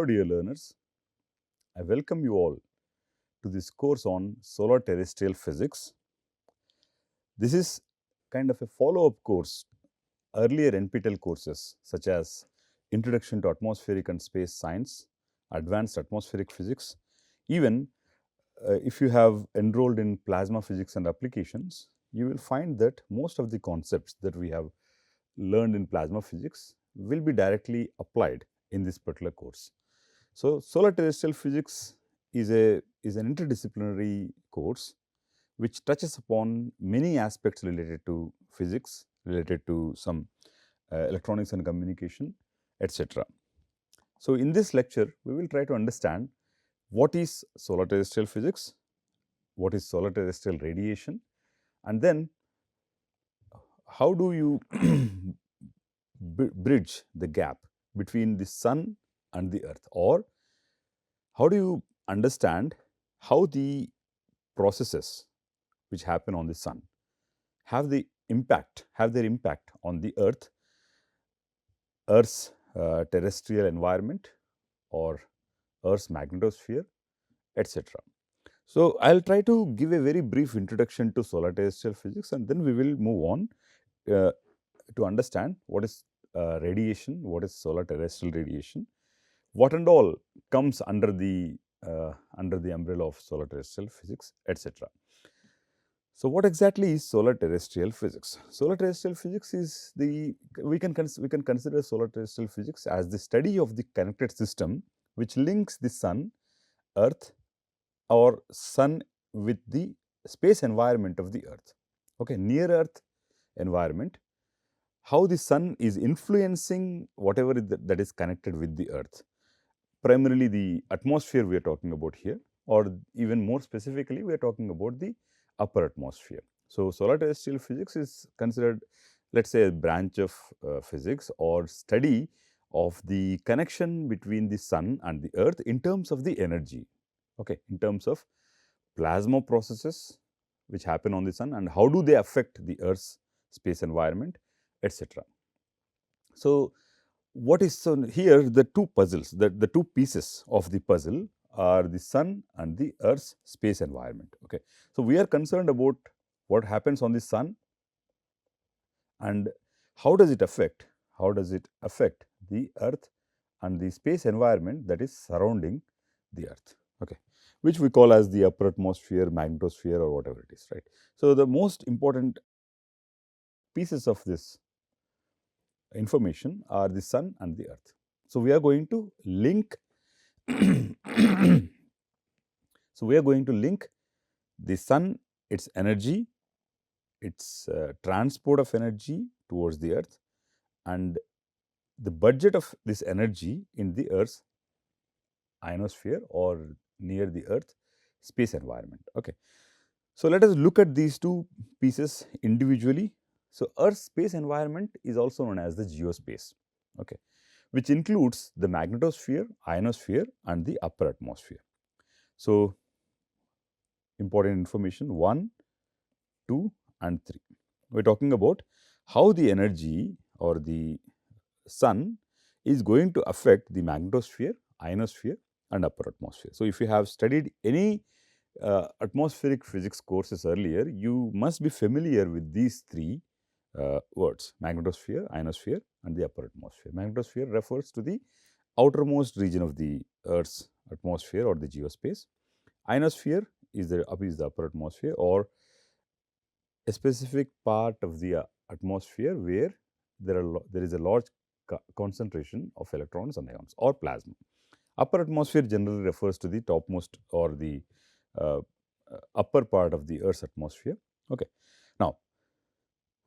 Hello dear learners, I welcome you all to this course on solar terrestrial physics. This is kind of a follow-up course earlier NPTEL courses such as Introduction to Atmospheric and Space Science, Advanced Atmospheric Physics. Even if you have enrolled in plasma physics and applications, you will find that most of the concepts that we have learned in plasma physics will be directly applied in this particular course. So, solar terrestrial physics is an interdisciplinary course which touches upon many aspects related to physics, related to some electronics and communication, etc. So, in this lecture, we will try to understand what is solar terrestrial physics, what is solar terrestrial radiation, and then how do you bridge the gap between the sun and the earth, or how do you understand how the processes which happen on the sun have their impact on the earth's terrestrial environment or earth's magnetosphere, etc. So, I will try to give a very brief introduction to solar terrestrial physics, and then we will move on to understand what is radiation, what is solar terrestrial radiation, what and all comes under the umbrella of solar terrestrial physics, etc. So, what exactly is solar terrestrial physics? Solar terrestrial physics is we can consider solar terrestrial physics as the study of the connected system which links the sun, earth, or sun with the space environment of the earth. Okay, near earth environment, how the sun is influencing whatever that is connected with the earth. Primarily the atmosphere we are talking about here, or even more specifically we are talking about the upper atmosphere. So, solar terrestrial physics is considered, let us say, a branch of physics or study of the connection between the sun and the earth in terms of the energy, okay, in terms of plasma processes which happen on the sun and how do they affect the earth's space environment, etc. So, what is so here the two puzzles, the two pieces of the puzzle are the sun and the earth's space environment. Okay. So, we are concerned about what happens on the sun and how does it affect the earth and the space environment that is surrounding the earth, okay, which we call as the upper atmosphere, magnetosphere, or whatever it is, right. So, the most important pieces of this information are the sun and the earth. So, we are going to link the sun, its energy, its transport of energy towards the earth, and the budget of this energy in the earth's ionosphere or near the earth space environment. Okay. So, let us look at these two pieces individually. So, earth's space environment is also known as the geospace, okay, which includes the magnetosphere, ionosphere, and the upper atmosphere. So, important information 1, 2, and 3. We are talking about how the energy or the sun is going to affect the magnetosphere, ionosphere, and upper atmosphere. So, if you have studied any atmospheric physics courses earlier, you must be familiar with these three words: magnetosphere, ionosphere, and the upper atmosphere. Magnetosphere refers to the outermost region of the Earth's atmosphere or the geospace. Ionosphere is the upper atmosphere or a specific part of the atmosphere where there is a large concentration of electrons and ions or plasma. Upper atmosphere generally refers to the topmost or the upper part of the Earth's atmosphere. Okay. Now,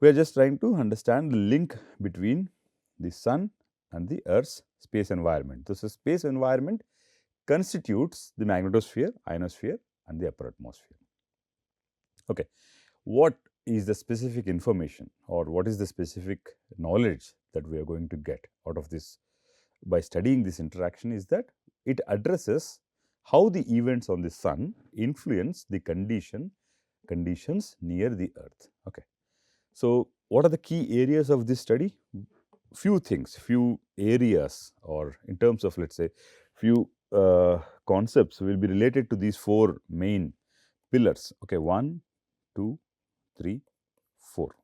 we are just trying to understand the link between the sun and the Earth's space environment. This space environment constitutes the magnetosphere, ionosphere, and the upper atmosphere. Okay. What is the specific information or what is the specific knowledge that we are going to get out of this by studying this interaction is that it addresses how the events on the sun influence the conditions near the earth. Okay. So, what are the key areas of this study? Few things, few areas, or in terms of, let us say, few concepts will be related to these four main pillars. Okay, 1, 2, 3, 4.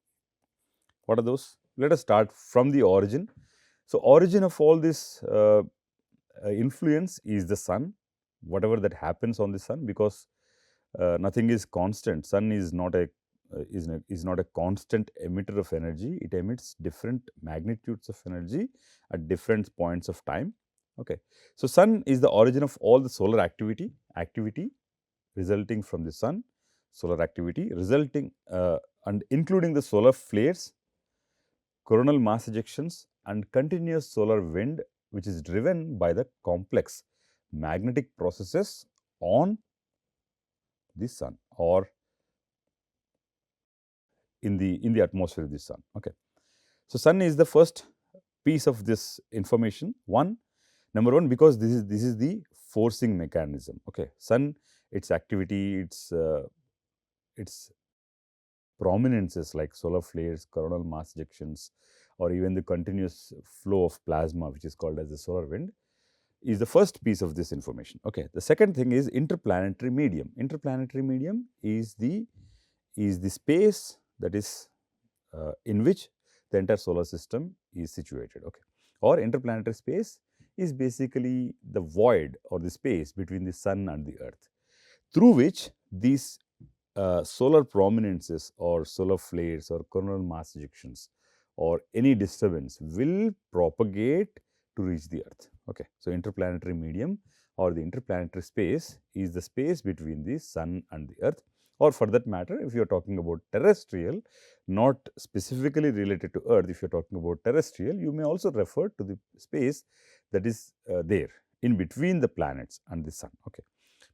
What are those? Let us start from the origin. So, origin of all this influence is the sun, whatever that happens on the sun, because nothing is constant. Sun is not a is not a constant emitter of energy. It emits different magnitudes of energy at different points of time. Okay, so sun is the origin of all the solar activity resulting from the sun, solar activity resulting and including the solar flares, coronal mass ejections, and continuous solar wind, which is driven by the complex magnetic processes on the sun or in the atmosphere of the sun. Okay, so sun is the first piece of this information. Number one, because this is the forcing mechanism. Okay, sun, its activity, its prominences like solar flares, coronal mass ejections, or even the continuous flow of plasma, which is called as the solar wind, is the first piece of this information. Okay, the second thing is interplanetary medium. Interplanetary medium is the space that is in which the entire solar system is situated. Okay, or interplanetary space is basically the void or the space between the sun and the earth, through which these solar prominences or solar flares or coronal mass ejections or any disturbance will propagate to reach the earth. Okay, so interplanetary medium or the interplanetary space is the space between the sun and the earth, or for that matter, if you are talking about terrestrial, not specifically related to earth, if you are talking about terrestrial, you may also refer to the space that is there in between the planets and the sun. Okay,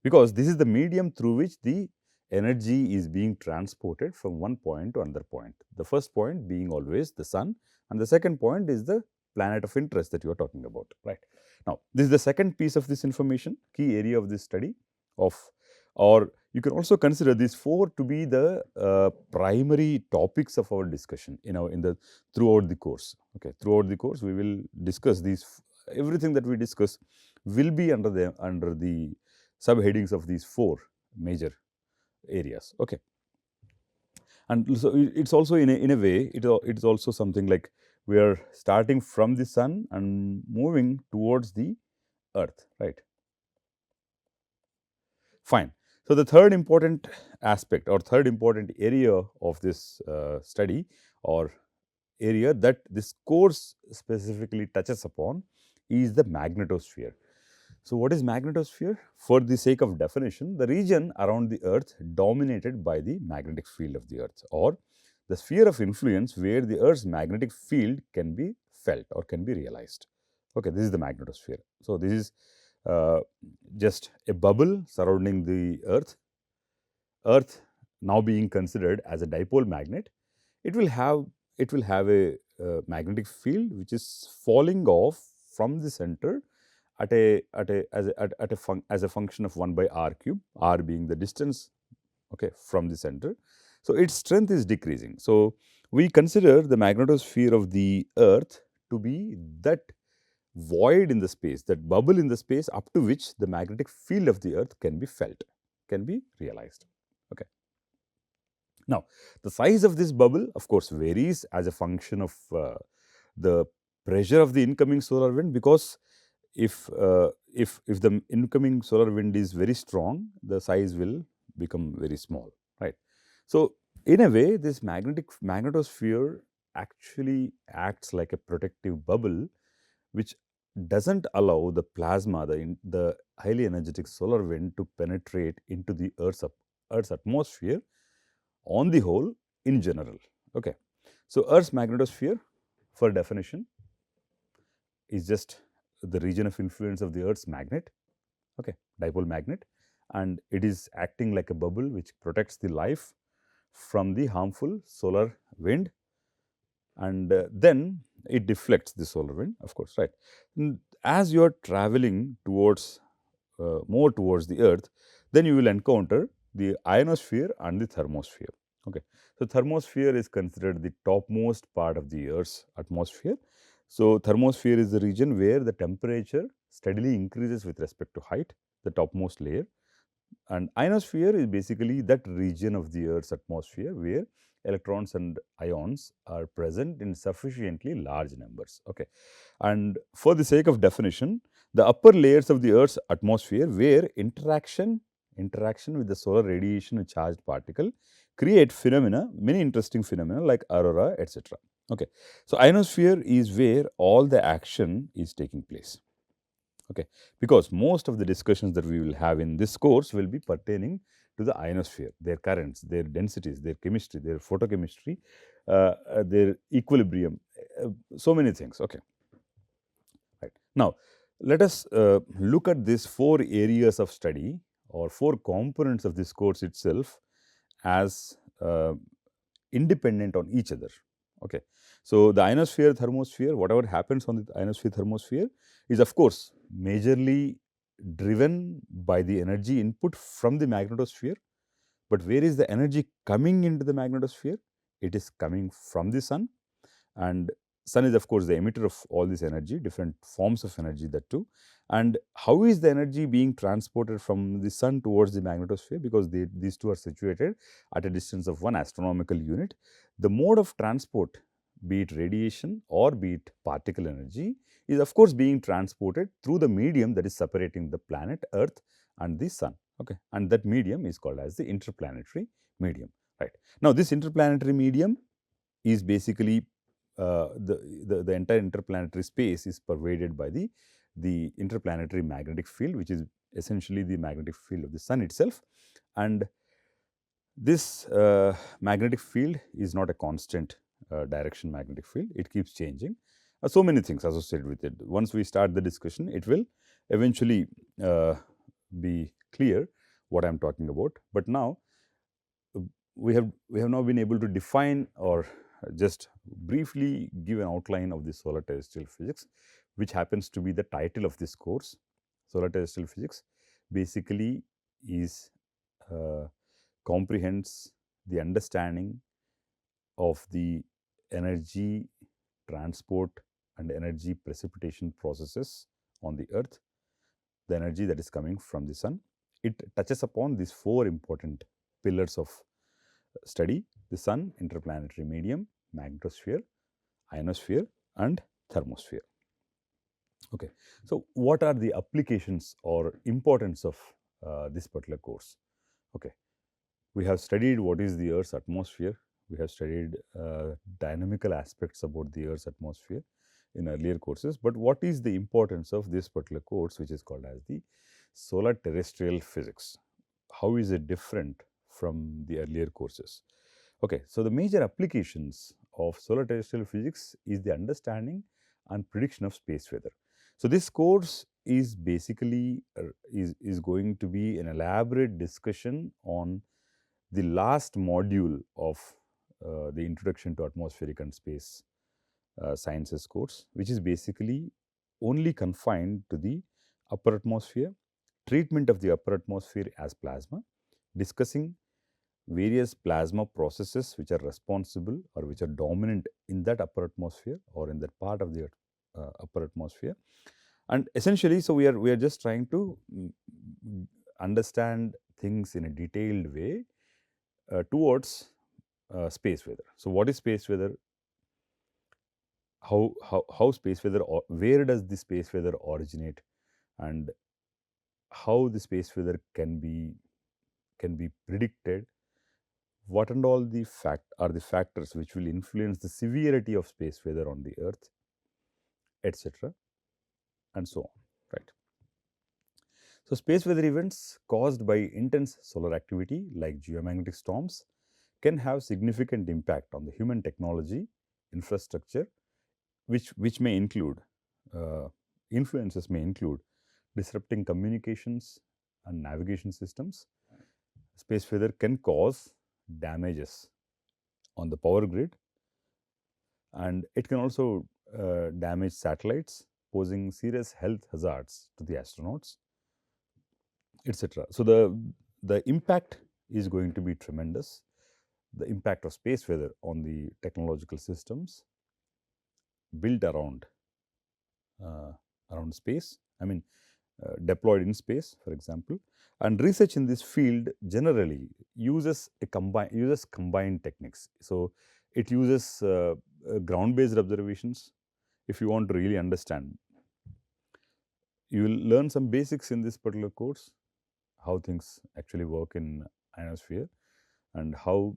because this is the medium through which the energy is being transported from one point to another point. The first point being always the sun, and the second point is the planet of interest that you are talking about, right? Now, this is the second piece of this information, key area of this study of, or you can also consider these four to be the primary topics of our discussion in the throughout the course. Okay, throughout the course we will discuss these, everything that we discuss will be under the subheadings of these four major areas. Okay, and so it's also in a way it's also something like we are starting from the sun and moving towards the earth, right? Fine. So the third important aspect or third important area of this study or area that this course specifically touches upon is the magnetosphere. So, what is magnetosphere? For the sake of definition, the region around the earth dominated by the magnetic field of the earth, or the sphere of influence where the earth's magnetic field can be felt or can be realized. Okay, this is the magnetosphere. So, this is uh, just a bubble surrounding the earth. Earth now being considered as a dipole magnet, it will have a magnetic field which is falling off from the center at a as a function of 1 by r cube, r being the distance, okay, from the center. So its strength is decreasing. So we consider the magnetosphere of the earth to be that void in the space, that bubble in the space up to which the magnetic field of the earth can be felt, can be realized. Okay, now the size of this bubble of course varies as a function of the pressure of the incoming solar wind, because if the incoming solar wind is very strong, the size will become very small, right? So in a way, this magnetosphere actually acts like a protective bubble, which doesn't allow the plasma, the highly energetic solar wind, to penetrate into the Earth's atmosphere on the whole in general. Okay, so Earth's magnetosphere, for definition, is just the region of influence of the Earth's magnet, okay, dipole magnet, and it is acting like a bubble which protects the life from the harmful solar wind, and then it deflects the solar wind, of course, right? As you are traveling towards more towards the Earth, then you will encounter the ionosphere and the thermosphere. Okay, so thermosphere is considered the topmost part of the Earth's atmosphere. So thermosphere is the region where the temperature steadily increases with respect to height, the topmost layer. And ionosphere is basically that region of the Earth's atmosphere where electrons and ions are present in sufficiently large numbers. Okay. And for the sake of definition, the upper layers of the Earth's atmosphere where interaction with the solar radiation and charged particle create phenomena, many interesting phenomena like aurora, etc. Okay. So ionosphere is where all the action is taking place. Okay, because most of the discussions that we will have in this course will be pertaining to the ionosphere, their currents, their densities, their chemistry, their photochemistry, their equilibrium, so many things. Okay, right. Now, let us look at these 4 areas of study or 4 components of this course itself as independent on each other. Okay. So, the ionosphere, thermosphere, whatever happens on the ionosphere, thermosphere is of course majorly driven by the energy input from the magnetosphere. But where is the energy coming into the magnetosphere? It is coming from the sun, and sun is of course the emitter of all this energy, different forms of energy that too. And how is the energy being transported from the sun towards the magnetosphere? Because these two are situated at a distance of 1 astronomical unit. The mode of transport, be it radiation or be it particle energy, is of course being transported through the medium that is separating the planet Earth and the sun. Okay, and that medium is called as the interplanetary medium. Right. Now, this interplanetary medium is basically the entire interplanetary space is pervaded by the interplanetary magnetic field, which is essentially the magnetic field of the sun itself. And this magnetic field is not a constant direction magnetic field, it keeps changing. So many things associated with it. Once we start the discussion, it will eventually be clear what I am talking about. But now we have now been able to define or just briefly give an outline of the solar terrestrial physics, which happens to be the title of this course. Solar terrestrial physics basically is comprehends the understanding of the energy transport and energy precipitation processes on the Earth, the energy that is coming from the sun. It touches upon these 4 important pillars of study: the sun, interplanetary medium, magnetosphere, ionosphere, and thermosphere. Okay. So, what are the applications or importance of this particular course? Okay. We have studied what is the Earth's atmosphere. We have studied dynamical aspects about the Earth's atmosphere in earlier courses. But what is the importance of this particular course, which is called as the solar terrestrial physics? How is it different from the earlier courses? Okay, so the major applications of solar terrestrial physics is the understanding and prediction of space weather. So this course is basically is going to be an elaborate discussion on the last module of the introduction to atmospheric and space sciences course, which is basically only confined to the upper atmosphere, treatment of the upper atmosphere as plasma, discussing various plasma processes which are responsible or which are dominant in that upper atmosphere or in that part of the upper atmosphere. And essentially, so we are just trying to understand things in a detailed way towards space weather. So, what is space weather? How space weather, or where does the space weather originate, and how the space weather can be predicted? What and all the are the factors which will influence the severity of space weather on the Earth, etc., and so on. Right. So, space weather events caused by intense solar activity like geomagnetic storms can have significant impact on the human technology, infrastructure, which may include influences may include disrupting communications and navigation systems. Space weather can cause damages on the power grid, and it can also damage satellites, posing serious health hazards to the astronauts, etc. So the impact is going to be tremendous. The impact of space weather on the technological systems built around around space, I mean, deployed in space, for example. And research in this field generally uses combined techniques. So it uses ground-based observations. If you want to really understand, you will learn some basics in this particular course, how things actually work in ionosphere, and how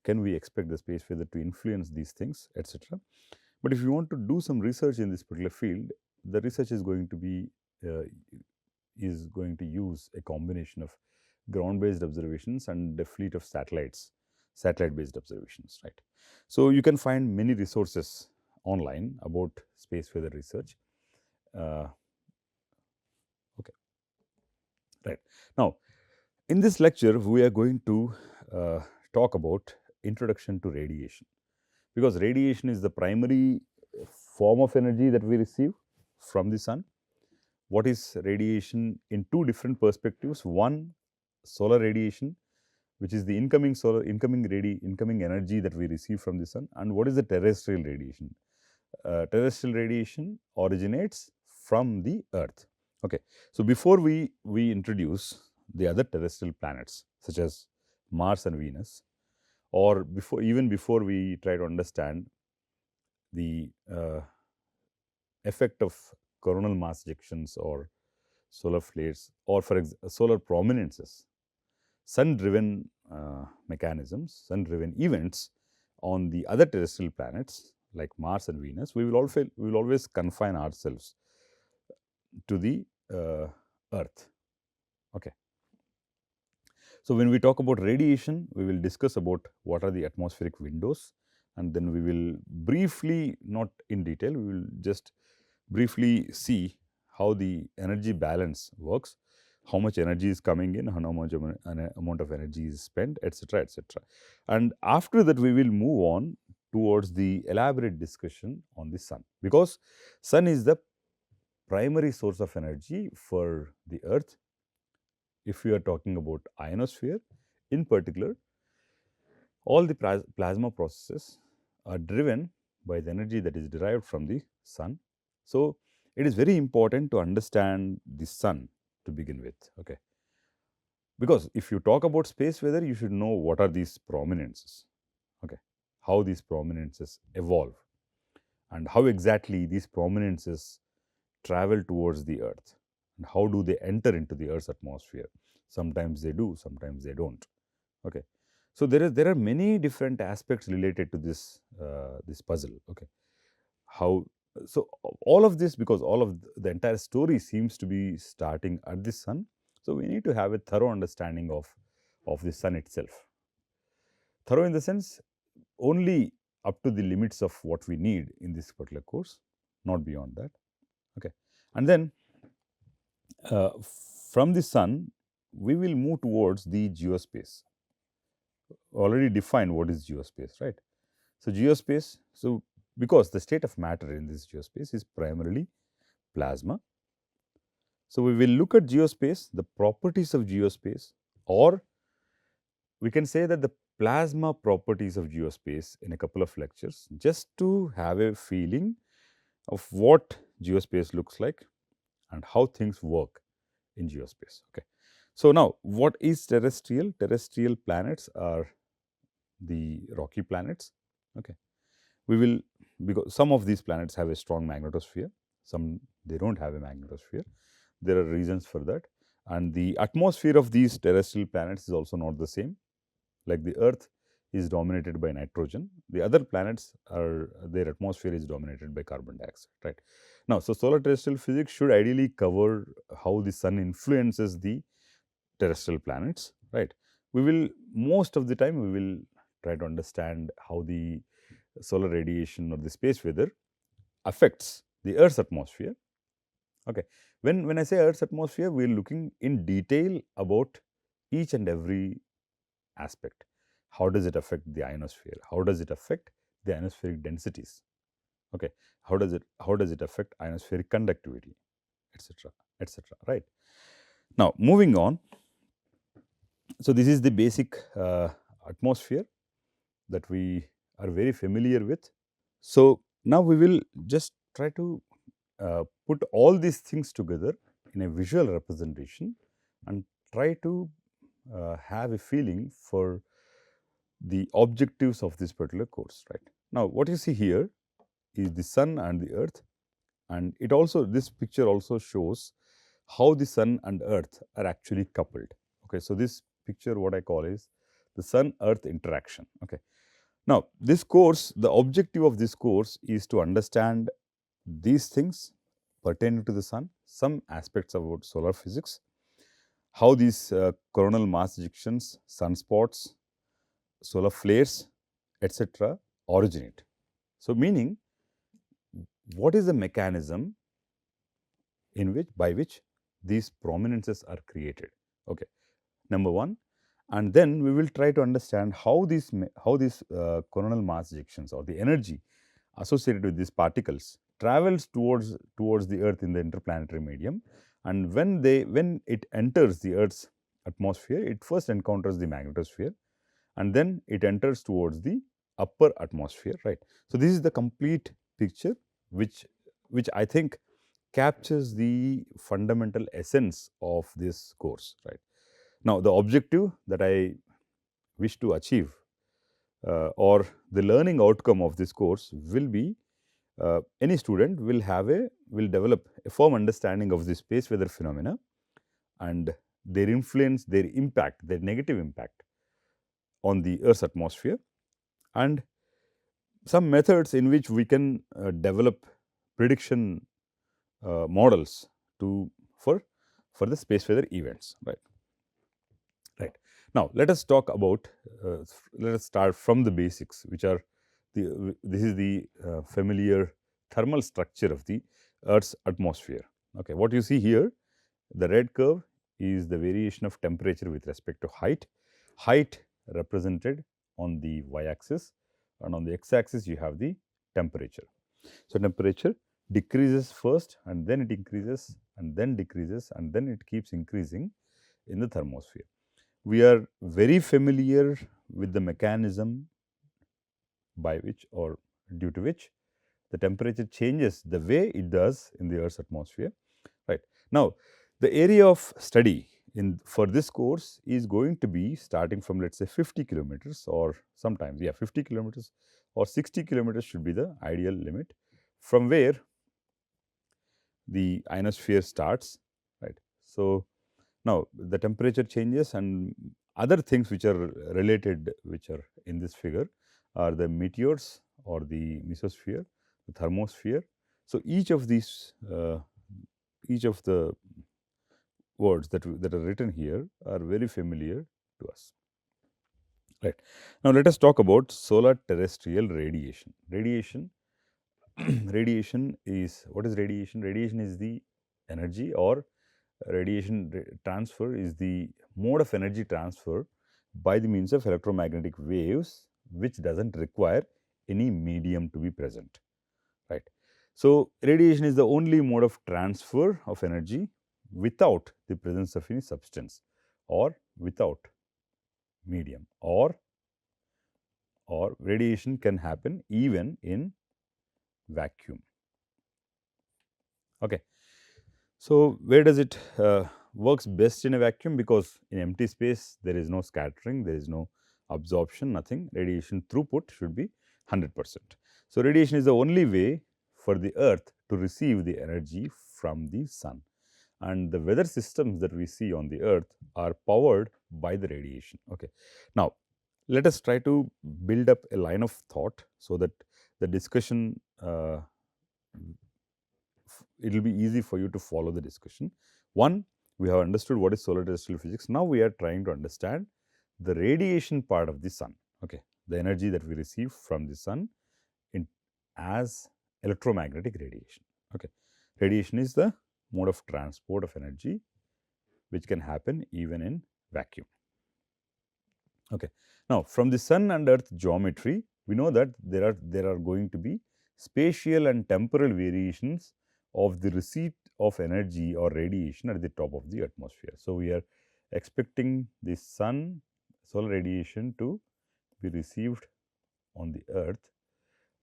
can we expect the space weather to influence these things, etc. But if you want to do some research in this particular field, the research is going to be uh, use a combination of ground-based observations and a fleet of satellite-based observations, right? So you can find many resources online about space weather research. Uh, okay, right. Now, in this lecture, we are going to uh, talk about introduction to radiation, because radiation is the primary form of energy that we receive from the sun. What is radiation in two different perspectives? One, solar radiation, which is the incoming energy that we receive from the sun. And what is the terrestrial radiation? Terrestrial radiation originates from the earth. Okay, so before we introduce the other terrestrial planets such as Mars and Venus, or before we try to understand the effect of coronal mass ejections or solar flares, or solar prominences, sun-driven sun-driven events on the other terrestrial planets like Mars and Venus, we will always confine ourselves to the Earth. Okay. So when we talk about radiation, we will discuss about what are the atmospheric windows, and then we will briefly, not in detail, we will just briefly see how the energy balance works, how much energy is coming in, how much amount of energy is spent, etc., etc. And after that, we will move on towards the elaborate discussion on the sun, because sun is the primary source of energy for the Earth. If we are talking about ionosphere, in particular, all the plasma processes are driven by the energy that is derived from the sun. So it is very important to understand the sun to begin with. Okay, because if you talk about space weather, you should know what are these prominences. Okay, how these prominences evolve, and how exactly these prominences travel towards the Earth, and how do they enter into the Earth's atmosphere. Sometimes they do, sometimes they don't. Okay, so there are many different aspects related to this puzzle. Okay, how so all of this, because all of the entire story seems to be starting at the sun. So we need to have a thorough understanding of the sun itself. Thorough in the sense, only up to the limits of what we need in this particular course, not beyond that. Okay, and then uh, from the sun, we will move towards the geospace. Already defined what is geospace, right? So geospace, so because the state of matter in this geospace is primarily plasma. So we will look at geospace, the properties of geospace, or we can say that the plasma properties of geospace in a couple of lectures, just to have a feeling of what geospace looks like and how things work in geospace. Okay. So now, what is terrestrial? Terrestrial planets are the rocky planets. Okay. We will, because some of these planets have a strong magnetosphere, some they don't have a magnetosphere. There are reasons for that, and the atmosphere of these terrestrial planets is also not the same. Like the Earth is dominated by nitrogen, the other planets are, their atmosphere is dominated by carbon dioxide, right? Now, so solar terrestrial physics should ideally cover how the sun influences the terrestrial planets, right? We will, most of the time, we will try to understand how the solar radiation or the space weather affects the Earth's atmosphere. Okay, when I say Earth's atmosphere, we are looking in detail about each and every aspect. How does it affect the ionosphere? How does it affect the ionospheric densities? Okay, how does it affect ionospheric conductivity, etc., etc. Right. Now, moving on. So this is the basic atmosphere that we are very familiar with. So now we will just try to put all these things together in a visual representation and try to have a feeling for the objectives of this particular course, right? Now, what you see here is the sun and the earth, and it also, this picture also shows how the sun and earth are actually coupled. Okay, so this picture, what I call is the sun earth interaction. Okay, now this course, the objective of this course is to understand these things pertaining to the sun, some aspects about solar physics, how these coronal mass ejections, sunspots, solar flares, etc., originate. So, meaning, what is the mechanism in which, by which these prominences are created? Okay, number one, and then we will try to understand how these coronal mass ejections or the energy associated with these particles travels towards the Earth in the interplanetary medium, and when it enters the Earth's atmosphere, it first encounters the magnetosphere, and then it enters towards the upper atmosphere, right? So this is the complete picture, which I think captures the fundamental essence of this course, right? Now, the objective that I wish to achieve, or the learning outcome of this course will be, any student will develop a firm understanding of the space weather phenomena and their influence, their impact, their negative impact on the Earth's atmosphere, and some methods in which we can develop prediction models to for the space weather events, right? Right. Now, let us talk about, let us start from the basics, which are this is the familiar thermal structure of the Earth's atmosphere. Okay, what you see here, the red curve is the variation of temperature with respect to height. Height represented on the y-axis, and on the x-axis you have the temperature. So, temperature decreases first, and then it increases, and then decreases, and then it keeps increasing in the thermosphere. We are very familiar with the mechanism by which, or due to which, the temperature changes the way it does in the Earth's atmosphere, right? Now, the area of study for this course is going to be starting from, let's say, 50 kilometers, or sometimes 50 kilometers or 60 kilometers should be the ideal limit, from where the ionosphere starts, right? So, now the temperature changes, and other things which are related, which are in this figure, are the meteors or the mesosphere, the thermosphere. So, each of these, each of the words that are written here are very familiar to us. Right. Now, let us talk about solar terrestrial radiation. Radiation is, what is radiation? Radiation is the energy, or transfer is the mode of energy transfer by the means of electromagnetic waves, which does not require any medium to be present, right? So, radiation is the only mode of transfer of energy without the presence of any substance, or without medium, or radiation can happen even in vacuum. Okay. So, where does it works best in a vacuum? Because in empty space there is no scattering, there is no absorption, nothing. Radiation throughput should be 100%. So, radiation is the only way for the Earth to receive the energy from the sun, and the weather systems that we see on the Earth are powered by the radiation. Okay. Now, let us try to build up a line of thought so that the discussion, it will be easy for you to follow the discussion. One, we have understood what is solar terrestrial physics. Now, we are trying to understand the radiation part of the sun, okay, the energy that we receive from the sun as electromagnetic radiation. Okay. Radiation is the mode of transport of energy which can happen even in vacuum. Okay. Now, from the sun and earth geometry, we know that there are going to be spatial and temporal variations of the receipt of energy or radiation at the top of the atmosphere. So, we are expecting the sun solar radiation to be received on the earth,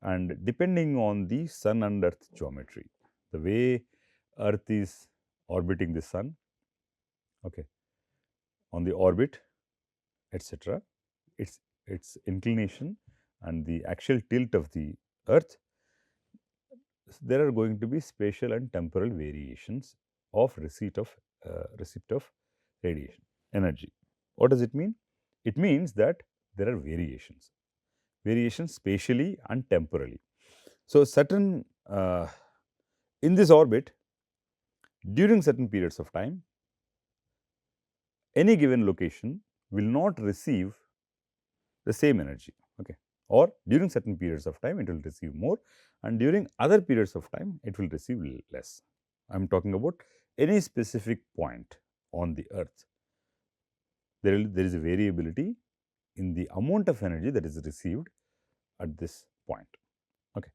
and depending on the sun and earth geometry, the way Earth is orbiting the sun, okay, on the orbit, etc., its inclination and the actual tilt of the Earth, there are going to be spatial and temporal variations of receipt of radiation energy. What does it mean? It means that there are variations spatially and temporally. So, certain in this orbit, during certain periods of time, any given location will not receive the same energy, okay, or during certain periods of time it will receive more, and during other periods of time it will receive less. I am talking about any specific point on the Earth. There is a variability in the amount of energy that is received at this point. Okay.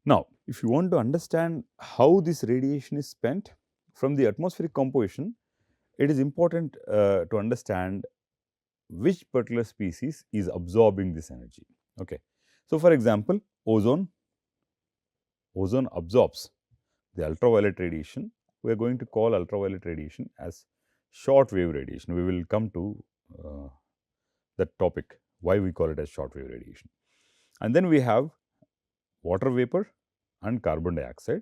Now, if you want to understand how this radiation is spent from the atmospheric composition, it is important to understand which particular species is absorbing this energy. Okay. So, for example, ozone absorbs the ultraviolet radiation. We are going to call ultraviolet radiation as short wave radiation. We will come to that topic, why we call it as short wave radiation. And then we have water vapor and carbon dioxide.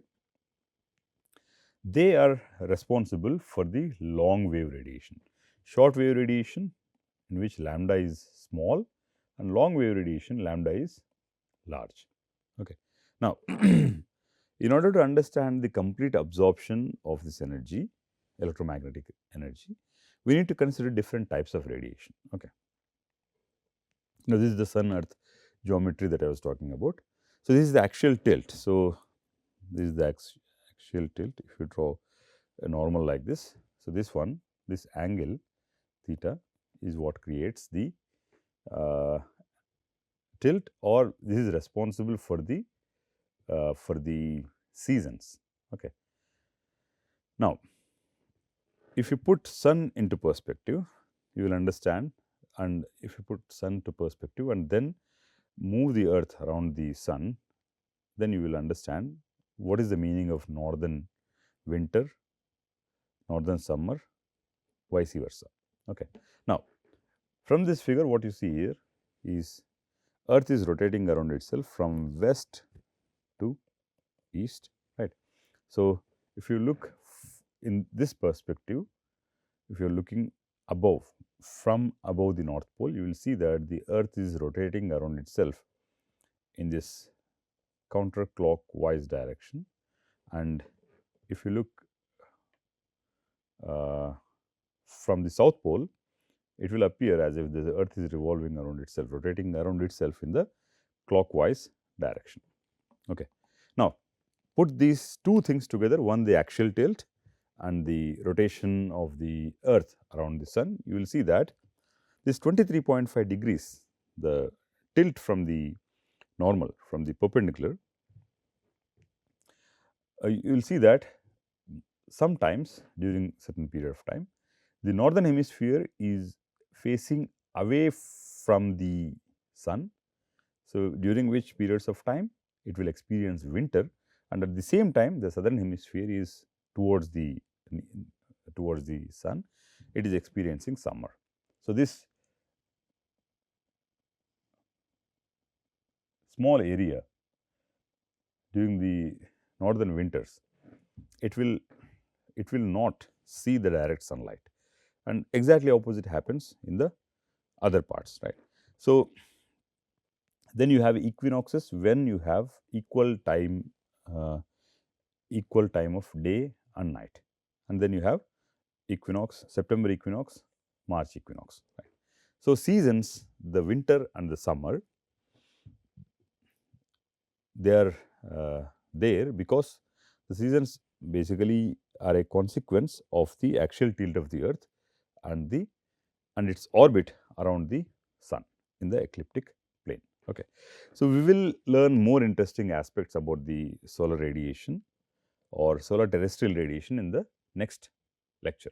They are responsible for the long wave radiation. Short wave radiation, in which lambda is small, and long wave radiation, lambda is large. Okay. Now, in order to understand the complete absorption of this energy, electromagnetic energy, we need to consider different types of radiation. Okay. Now, this is the Sun Earth geometry that I was talking about. So, this is the axial tilt. So, this is the axial tilt. If you draw a normal like this, so this one, this angle theta is what creates the tilt, or this is responsible for the seasons. Okay. Now, if you put sun into perspective, you will understand, and if you put sun to perspective and then move the Earth around the sun, then you will understand what is the meaning of northern winter, northern summer, vice versa. Okay. Now, from this figure, what you see here is Earth is rotating around itself from west to east, right. So, if you look in this perspective, if you are looking above, from above the North Pole, you will see that the Earth is rotating around itself in this counterclockwise direction. And if you look from the South Pole, it will appear as if the Earth is revolving around itself, rotating around itself in the clockwise direction. Okay. Now, put these two things together, one the axial tilt and the rotation of the Earth around the sun, you will see that this 23.5 degrees, the tilt from the normal, from the perpendicular, you will see that sometimes during certain period of time, the northern hemisphere is facing away from the sun. So, during which periods of time it will experience winter, and at the same time the southern hemisphere is towards the sun, it is experiencing summer. So, this small area during the northern winters, it will not see the direct sunlight, and exactly opposite happens in the other parts, right. So, then you have equinoxes when you have equal time of day and night, and then you have equinox, September equinox, March equinox, right. So, seasons, the winter and the summer, they are there because the seasons basically are a consequence of the axial tilt of the Earth and its orbit around the sun in the ecliptic plane. Okay. So, we will learn more interesting aspects about the solar radiation or solar terrestrial radiation in the next lecture.